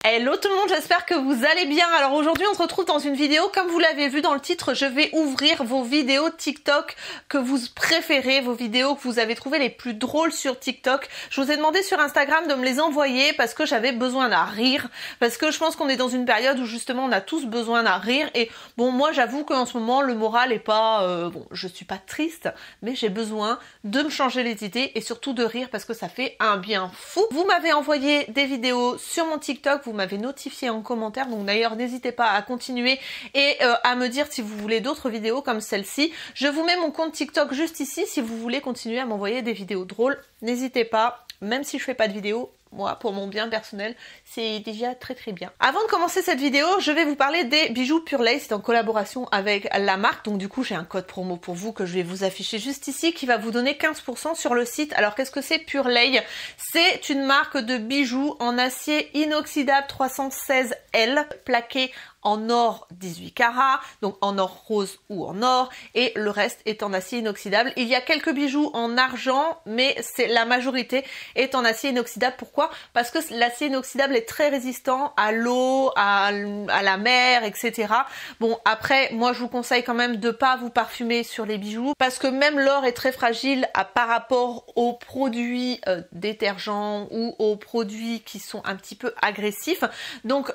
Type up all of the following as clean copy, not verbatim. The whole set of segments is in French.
Hello tout le monde, j'espère que vous allez bien. Alors aujourd'hui on se retrouve dans une vidéo, comme vous l'avez vu dans le titre, je vais ouvrir vos vidéos TikTok que vous préférez, vos vidéos que vous avez trouvées les plus drôles sur TikTok. Je vous ai demandé sur Instagram de me les envoyer parce que j'avais besoin d'un rire, parce que je pense qu'on est dans une période où justement on a tous besoin d'un rire et bon moi j'avoue qu'en ce moment le moral est pas, bon je suis pas triste, mais j'ai besoin de me changer les idées et surtout de rire parce que ça fait un bien fou. Vous m'avez envoyé des vidéos sur mon TikTok, vous m'avez notifié en commentaire, donc d'ailleurs n'hésitez pas à continuer et à me dire si vous voulez d'autres vidéos comme celle-ci. Je vous mets mon compte TikTok juste ici si vous voulez continuer à m'envoyer des vidéos drôles, n'hésitez pas, même si je fais pas de vidéo. Moi, pour mon bien personnel, c'est déjà très bien. Avant de commencer cette vidéo, je vais vous parler des bijoux Pure Lace. C'est en collaboration avec la marque. Donc du coup, j'ai un code promo pour vous que je vais vous afficher juste ici qui va vous donner 15% sur le site. Alors qu'est-ce que c'est Pure Lace? C'est une marque de bijoux en acier inoxydable 316L plaqué en or 18 carats, donc en or rose ou en or, et le reste est en acier inoxydable. Il y a quelques bijoux en argent, mais la majorité est en acier inoxydable. Pourquoi? Parce que l'acier inoxydable est très résistant à l'eau, à la mer, etc. Bon, après, moi je vous conseille quand même de pas vous parfumer sur les bijoux, parce que même l'or est très fragile par rapport aux produits détergents ou aux produits qui sont un petit peu agressifs. Donc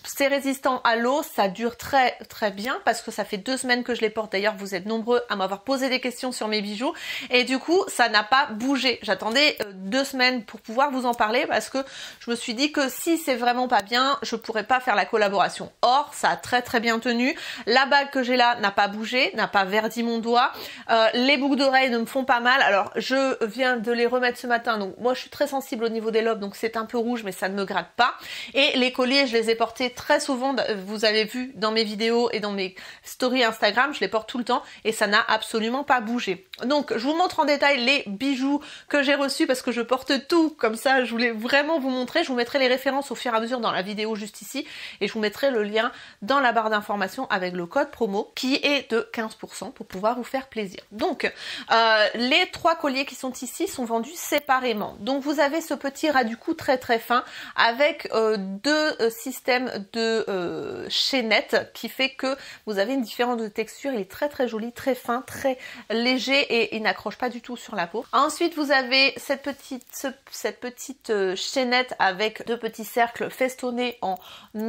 c'est résistant à l'eau, ça dure très bien parce que ça fait 2 semaines que je les porte. D'ailleurs vous êtes nombreux à m'avoir posé des questions sur mes bijoux et du coup ça n'a pas bougé. J'attendais 2 semaines pour pouvoir vous en parler parce que je me suis dit que si c'est vraiment pas bien, je pourrais pas faire la collaboration. Or ça a très bien tenu. La bague que j'ai là n'a pas bougé, n'a pas verdi mon doigt. Les boucles d'oreilles ne me font pas mal. Alors je viens de les remettre ce matin, donc moi je suis très sensible au niveau des lobes, donc c'est un peu rouge mais ça ne me gratte pas. Et les colliers je les ai portés très souvent, vous avez vu dans mes vidéos et dans mes stories Instagram, je les porte tout le temps et ça n'a absolument pas bougé. Donc je vous montre en détail les bijoux que j'ai reçus parce que je porte tout comme ça, je voulais vraiment vous montrer. Je vous mettrai les références au fur et à mesure dans la vidéo juste ici et je vous mettrai le lien dans la barre d'information avec le code promo qui est de 15% pour pouvoir vous faire plaisir. Donc les 3 colliers qui sont ici sont vendus séparément. Donc vous avez ce petit ras du cou très fin avec 2 systèmes de chaînette qui fait que vous avez une différence de texture. Il est très joli, très fin, très léger et il n'accroche pas du tout sur la peau. Ensuite vous avez cette petite chaînette avec 2 petits cercles festonnés en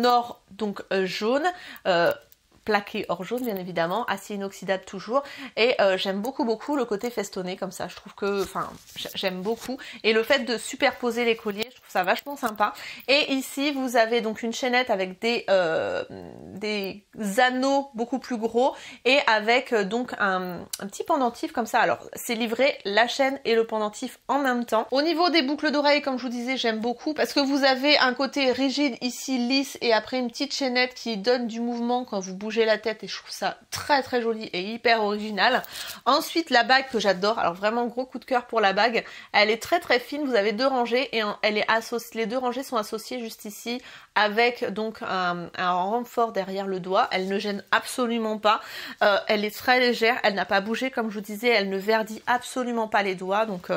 or donc jaune, plaqué or jaune bien évidemment, acier inoxydable toujours et j'aime beaucoup le côté festonné comme ça, je trouve que, enfin j'aime beaucoup et le fait de superposer les colliers, je trouve ça vachement sympa. Et ici vous avez donc une chaînette avec des anneaux beaucoup plus gros et avec donc un petit pendentif comme ça. Alors c'est livré la chaîne et le pendentif en même temps. Au niveau des boucles d'oreilles, comme je vous disais, j'aime beaucoup parce que vous avez un côté rigide ici, lisse, et après une petite chaînette qui donne du mouvement quand vous bougez la tête et je trouve ça très joli et hyper original. Ensuite la bague que j'adore, alors vraiment gros coup de cœur pour la bague, elle est très fine, vous avez 2 rangées et elle est associée, les 2 rangées sont associées juste ici avec donc un renfort derrière le doigt. Elle ne gêne absolument pas, elle est très légère, elle n'a pas bougé comme je vous disais, elle ne verdit absolument pas les doigts, donc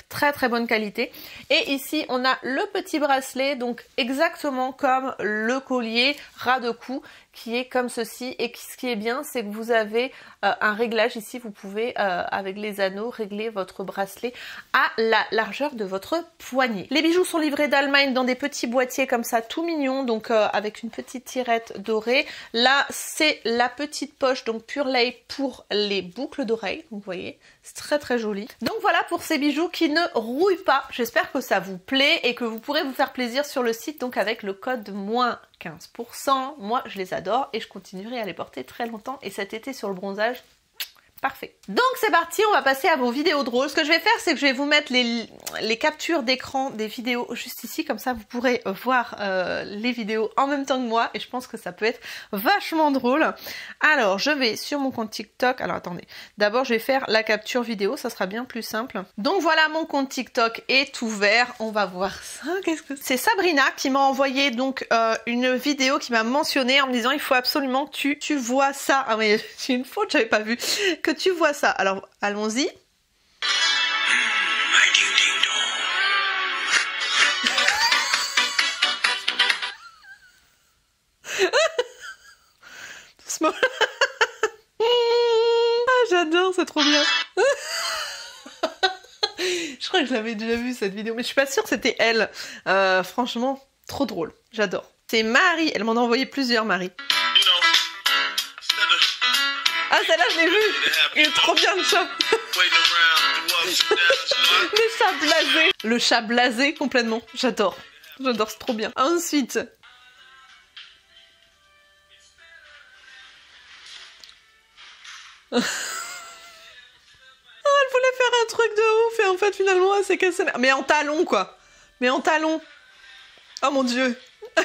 très bonne qualité. Et ici on a le petit bracelet, donc exactement comme le collier ras de cou qui est comme ceci. Et ce qui est bien, c'est que vous avez un réglage ici, vous pouvez avec les anneaux régler votre bracelet à la largeur de votre poignet. Les bijoux sont livrés d'Allemagne dans des petits boîtiers comme ça tout mignons, donc avec une petite tirette dorée. Là c'est la petite poche donc Pure Lace pour les boucles d'oreilles, donc vous voyez c'est très joli. Donc voilà pour ces bijoux qui ne rouillent pas. J'espère que ça vous plaît et que vous pourrez vous faire plaisir sur le site, donc avec le code moins 15%. Moi je les adore et je continuerai à les porter très longtemps et cet été sur le bronzage, parfait. Donc c'est parti, on va passer à vos vidéos drôles. Ce que je vais faire, c'est que je vais vous mettre les captures d'écran des vidéos juste ici, comme ça vous pourrez voir les vidéos en même temps que moi et je pense que ça peut être vachement drôle. Alors je vais sur mon compte TikTok, alors attendez, d'abord je vais faire la capture vidéo, ça sera bien plus simple. Donc voilà, mon compte TikTok est ouvert, on va voir ça. Qu'est-ce que c'est? Sabrina qui m'a envoyé donc une vidéo, qui m'a mentionné en me disant il faut absolument que tu vois ça. Ah mais j'ai une faute, j'avais pas vu que tu vois ça. Alors allons-y. Ah, j'adore, c'est trop bien. Je crois que je l'avais déjà vu cette vidéo, mais je suis pas sûre que c'était elle. Franchement, trop drôle, j'adore. C'est Marie, elle m'en a envoyé plusieurs, Marie. Ah, celle-là, je l'ai vue. Il est trop bien, le chat. Le chat blasé. Le chat blasé, complètement. J'adore. J'adore, c'est trop bien. Ensuite... Oh, elle voulait faire un truc de ouf et en fait finalement elle s'est cassée. Mais en talon quoi. Mais en talon. Oh mon dieu. Et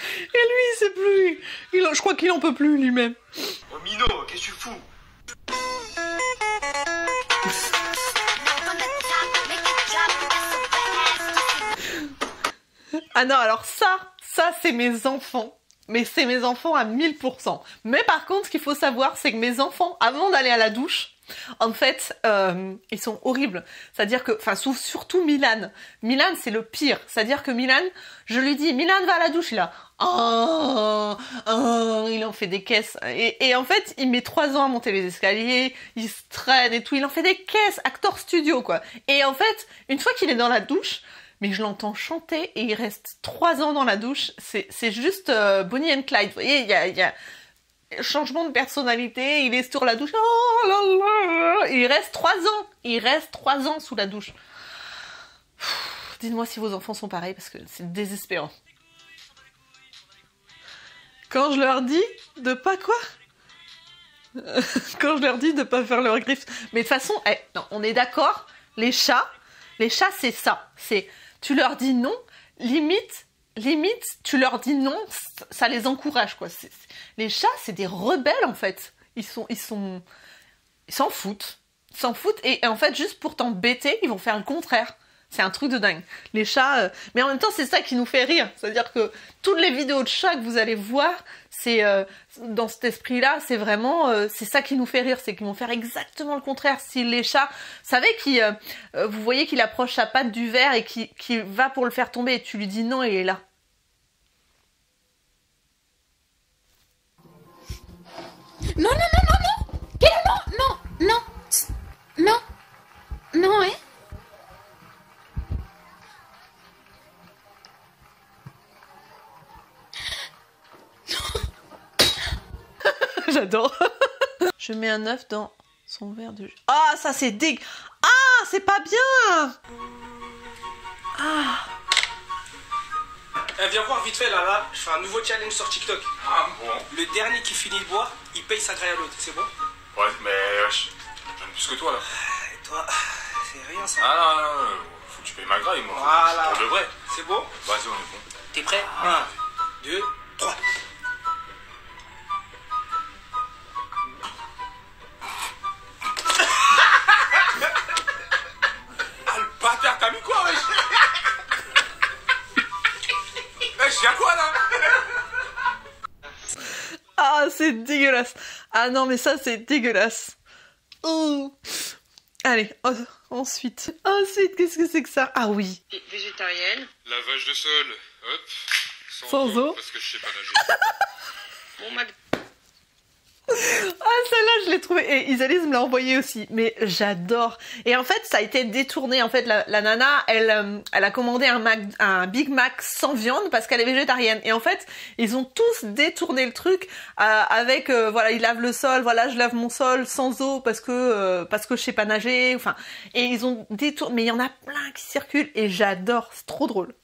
lui il sait plus. Je crois qu'il en peut plus lui-même. Oh Mino, qu'est-ce que tu fous? Ah non alors ça c'est mes enfants. Mais c'est mes enfants à 1000%. Mais par contre, ce qu'il faut savoir, c'est que mes enfants, avant d'aller à la douche, en fait, ils sont horribles. C'est-à-dire que, enfin, surtout Milan. Milan, c'est le pire. C'est-à-dire que Milan, je lui dis, Milan va à la douche, il a, il en fait des caisses. Et en fait, il met 3 ans à monter les escaliers, il se traîne et tout, il en fait des caisses, acteur studio, quoi. Et en fait, une fois qu'il est dans la douche, mais je l'entends chanter et il reste 3 ans dans la douche. C'est juste Bonnie and Clyde. Vous voyez, il y a changement de personnalité, il est sur la douche. Oh là là, il reste 3 ans. Il reste 3 ans sous la douche. Dites-moi si vos enfants sont pareils parce que c'est désespérant. Quand je leur dis de pas quoi quand je leur dis de pas faire leurs griffes. Mais de toute façon, non, on est d'accord, les chats c'est ça. C'est tu leur dis non, limite, tu leur dis non, ça les encourage, quoi. Les chats, c'est des rebelles, en fait. Ils s'en foutent. Ils s'en foutent, et en fait, juste pour t'embêter, ils vont faire le contraire. C'est un truc de dingue. Les chats... Mais en même temps, c'est ça qui nous fait rire. C'est-à-dire que toutes les vidéos de chats que vous allez voir, c'est dans cet esprit-là, c'est vraiment... c'est ça qui nous fait rire. C'est qu'ils vont faire exactement le contraire. Si les chats... Vous savez, vous voyez qu'il approche sa patte du verre et qu'il va pour le faire tomber et tu lui dis non, il est là. Non, non, non, non, non. Quel non, non, non, non, hein. J'adore. Je mets un œuf dans son verre de jus. Ah, ça c'est dégueu. Ah, c'est pas bien. Ah. Viens voir vite fait là, je fais un nouveau challenge sur TikTok. Ah bon? Le dernier qui finit de boire, il paye sa graille à l'autre, c'est bon? Ouais, mais j'aime plus que toi là. Et toi, c'est rien ça. Ah non, faut que tu payes ma graille moi. Voilà. Pour de vrai. C'est bon? Vas-y, on est bon. T'es prêt? 1, 2, 3. Ah le bâtard, t'as mis quoi wesh? Wesh, y'a quoi là? Ah, c'est dégueulasse. Ah non, mais ça, c'est dégueulasse. Ouh. Allez, ensuite, qu'est-ce que c'est que ça? Ah oui. Végétarienne. Lavage de sol, hop. Sans eau. Parce que je sais pas nager. Bon, Mac. Ah, celle-là, je l'ai trouvée. Et Isalis me l'a envoyée aussi. Mais j'adore. Et en fait, ça a été détourné. En fait, la nana, elle a commandé un Big Mac sans viande parce qu'elle est végétarienne. Et en fait, ils ont tous détourné le truc avec, voilà, ils lavent le sol. Voilà, je lave mon sol sans eau parce que je sais pas nager. Enfin, et ils ont détourné. Mais il y en a plein qui circulent. Et j'adore. C'est trop drôle.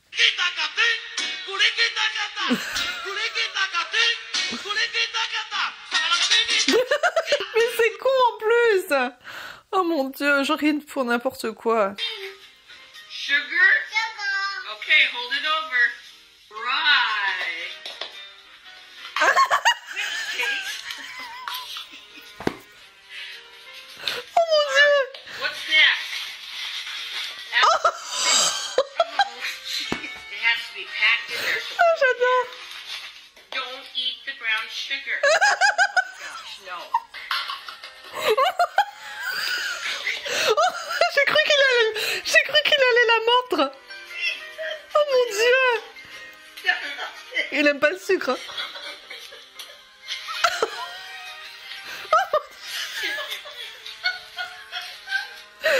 Mais c'est con en plus. Oh mon dieu, je ris pour n'importe quoi. Sugar? Okay, hold it over. Right. Oh mon dieu. What's next? Apple. It has to be packed in there. Ah, j'adore. Don't eat the brown sugar. Oh my gosh, no. J'ai cru qu'il allait la mordre. Oh mon dieu. Il aime pas le sucre. Hein. Ah,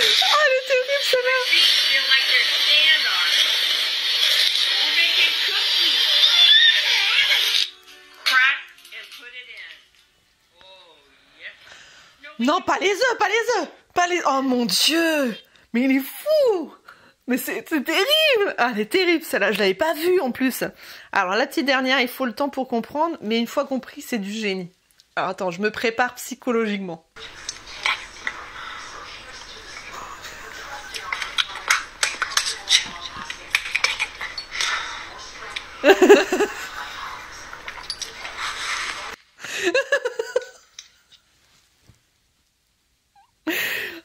elle est terrible celle-là. Feel like they're standoff. We're making cookies. Crack and put it in. Oh, yeah. Non, pas les œufs, pas les œufs. Pas les... Oh mon Dieu. Mais il est fou. Mais c'est terrible. Ah, elle est terrible celle-là, je l'avais pas vue en plus. Alors la petite dernière, il faut le temps pour comprendre, mais une fois compris, c'est du génie. Alors attends, je me prépare psychologiquement.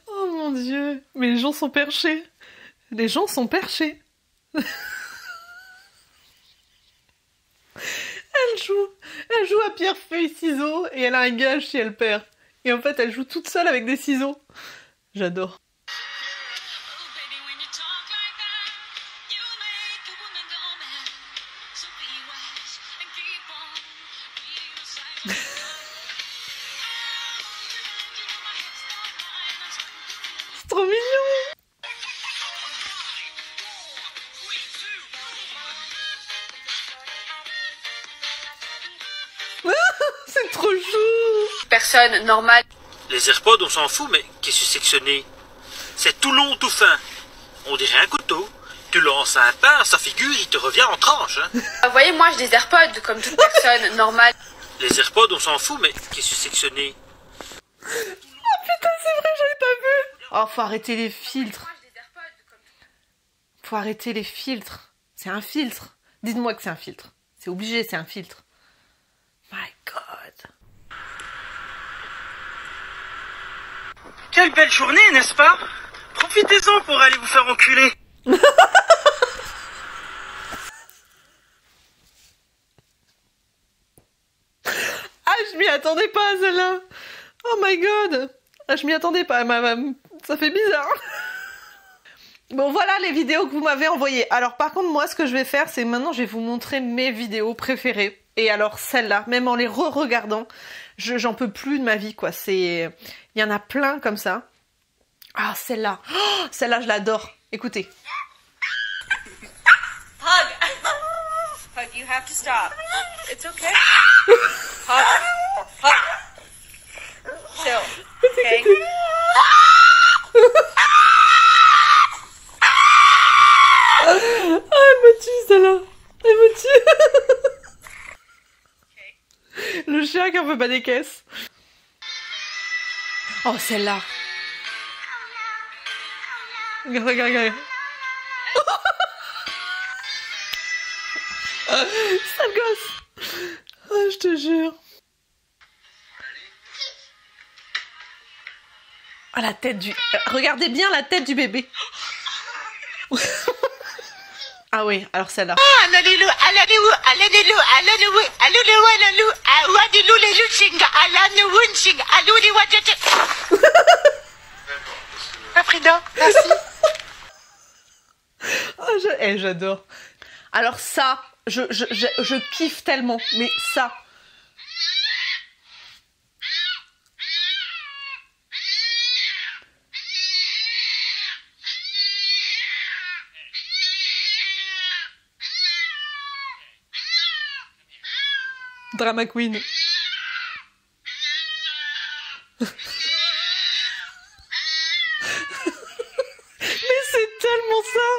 Oh mon Dieu, mais les gens sont perchés. Les gens sont perchés. Elle joue à pierre, feuille, ciseaux et elle a un gage si elle perd. Et en fait, elle joue toute seule avec des ciseaux. J'adore. C'est trop mignon. C'est trop chou. Personne normale. Les AirPods, on s'en fout, mais qu'est-ce que c'est que ce nez? C'est tout long, tout fin. On dirait un couteau. Tu lances un pain, sa figure, il te revient en tranche. Hein. Vous voyez, moi j'ai des AirPods comme toute personne normale. Les AirPods, on s'en fout, mais qu'est-ce que c'est que ce nez? Oh putain, c'est vrai, j'avais pas vu. Oh, faut arrêter les filtres. Faut arrêter les filtres. C'est un filtre. Dites-moi que c'est un filtre. C'est obligé, c'est un filtre. My God. Quelle belle journée, n'est-ce pas? Profitez-en pour aller vous faire enculer. Ah, je m'y attendais pas à celle-là. Oh my God. Ah, je m'y attendais pas. Ça fait bizarre. Bon, voilà les vidéos que vous m'avez envoyées. Alors, par contre, moi, ce que je vais faire, c'est maintenant, je vais vous montrer mes vidéos préférées. Et alors, celle-là, même en les re-regardant, j'en peux plus de ma vie, quoi. Il y en a plein comme ça. Ah, celle-là. Oh, celle-là, je l'adore. Écoutez. Hug. Hug, you have to stop. It's okay. Hug. Hug. Chill. Okay. Ah, elle me tue, celle-là. Elle me tue. Le chien qui en veut pas des caisses. Oh, celle-là. Regarde, regarde, regarde. Sale gosse. Oh, je te jure. Ah, la tête du... Regardez bien la tête du bébé. Ah oui, alors celle-là. Frida, merci. Oh, j'adore. Alors ça, je kiffe tellement, mais ça... Drama Queen. Mais c'est tellement ça.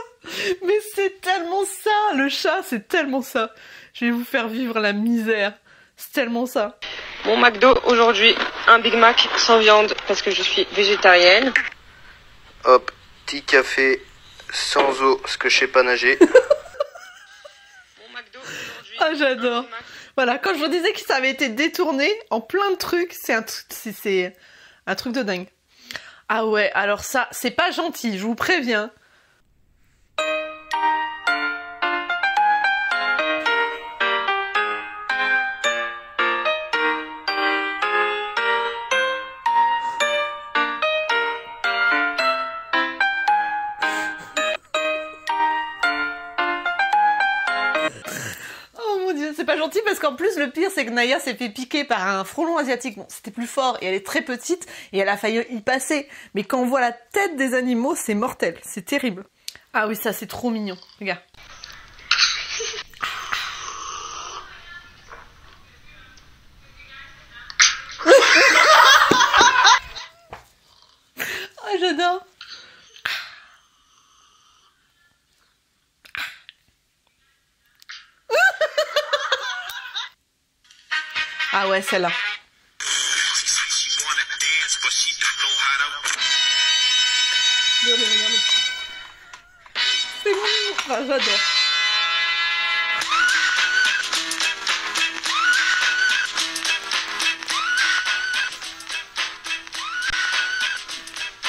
Mais c'est tellement ça. Le chat, c'est tellement ça. Je vais vous faire vivre la misère. C'est tellement ça. Mon McDo aujourd'hui, un Big Mac sans viande parce que je suis végétarienne. Hop, petit café sans eau parce que je sais pas nager. Mon McDo aujourd'hui. Ah, j'adore. Voilà, quand je vous disais que ça avait été détourné en plein de trucs, c'est un truc de dingue. Ah ouais, alors ça, c'est pas gentil, je vous préviens. Oh mon Dieu. c'est pas gentil parce qu'en plus le pire c'est que Naya s'est fait piquer par un frelon asiatique. Bon, c'était plus fort et elle est très petite et elle a failli y passer. Mais quand on voit la tête des animaux, c'est mortel, c'est terrible. Ah oui, ça c'est trop mignon, regarde. Oh, j'adore. Ah ouais, celle-là. C'est bon, enfin, j'adore.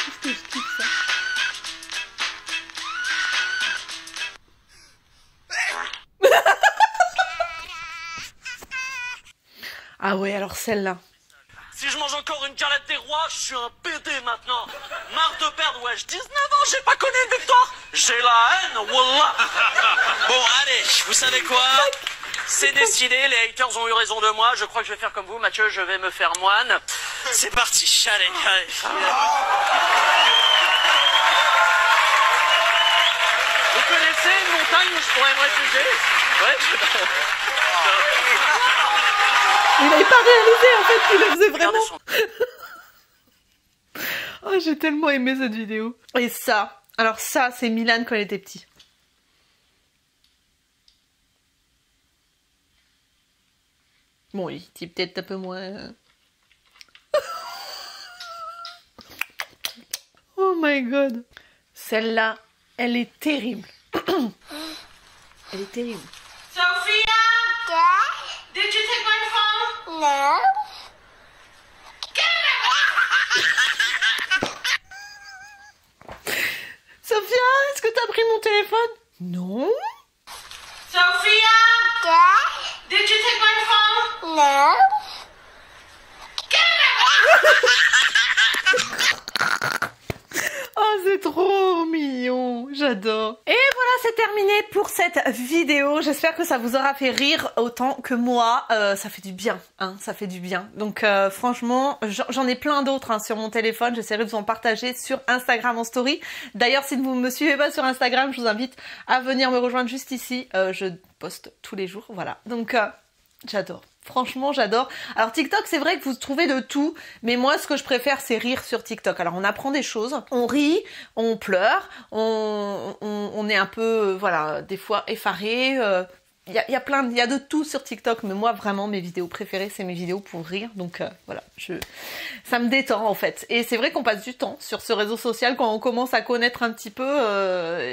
Qu'est-ce que je kiffe ça. Ah ouais, alors celle-là. Si je mange encore une galette des rois, je suis un PD maintenant. Marre de perdre, wesh. 19 ans, j'ai pas connu une victoire. J'ai la haine, wallah. Bon, allez, vous savez quoi? C'est décidé, les haters ont eu raison de moi. Je crois que je vais faire comme vous, Mathieu, je vais me faire moine. C'est parti, allez, allez. Vous connaissez une montagne où je pourrais me réfugier? Ouais. Il n'avait pas réalisé en fait qu'il le faisait vraiment. Oh, j'ai tellement aimé cette vidéo. Et ça, alors ça, c'est Milan quand il était petit. Bon, il était peut-être un peu moins... Oh my god. Celle-là, elle est terrible. Elle est terrible. Sophia? Did you take my phone? No. Sophia, est-ce que t'as pris mon téléphone? Non. Sophia? Did you take my phone? No. Oh, c'est trop mignon, j'adore. Et voilà, c'est terminé pour cette vidéo. J'espère que ça vous aura fait rire autant que moi. Ça fait du bien, hein, ça fait du bien. Donc franchement, j'en ai plein d'autres hein, sur mon téléphone. J'essaierai de vous en partager sur Instagram en story. D'ailleurs, si vous ne me suivez pas sur Instagram, je vous invite à venir me rejoindre juste ici. Je poste tous les jours, voilà. Donc j'adore. Franchement, j'adore. Alors TikTok, c'est vrai que vous trouvez de tout, mais moi, ce que je préfère, c'est rire sur TikTok. Alors, on apprend des choses, on rit, on pleure, on est un peu, voilà, des fois effaré. Il y a de tout sur TikTok, mais moi, vraiment, mes vidéos préférées, c'est mes vidéos pour rire. Donc, voilà, ça me détend, en fait. Et c'est vrai qu'on passe du temps sur ce réseau social quand on commence à connaître un petit peu.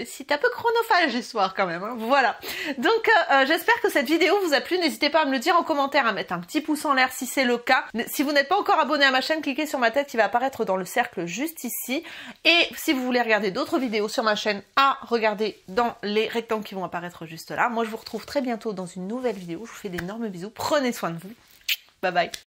C'est un peu chronophage, l'histoire, quand même. Hein. Voilà. Donc, j'espère que cette vidéo vous a plu. N'hésitez pas à me le dire en commentaire, à mettre un petit pouce en l'air si c'est le cas. Si vous n'êtes pas encore abonné à ma chaîne, cliquez sur ma tête qui va apparaître dans le cercle juste ici. Et si vous voulez regarder d'autres vidéos sur ma chaîne, regardez dans les rectangles qui vont apparaître juste là. Moi, je vous retrouve très bientôt dans une nouvelle vidéo. Je vous fais d'énormes bisous. Prenez soin de vous. Bye bye.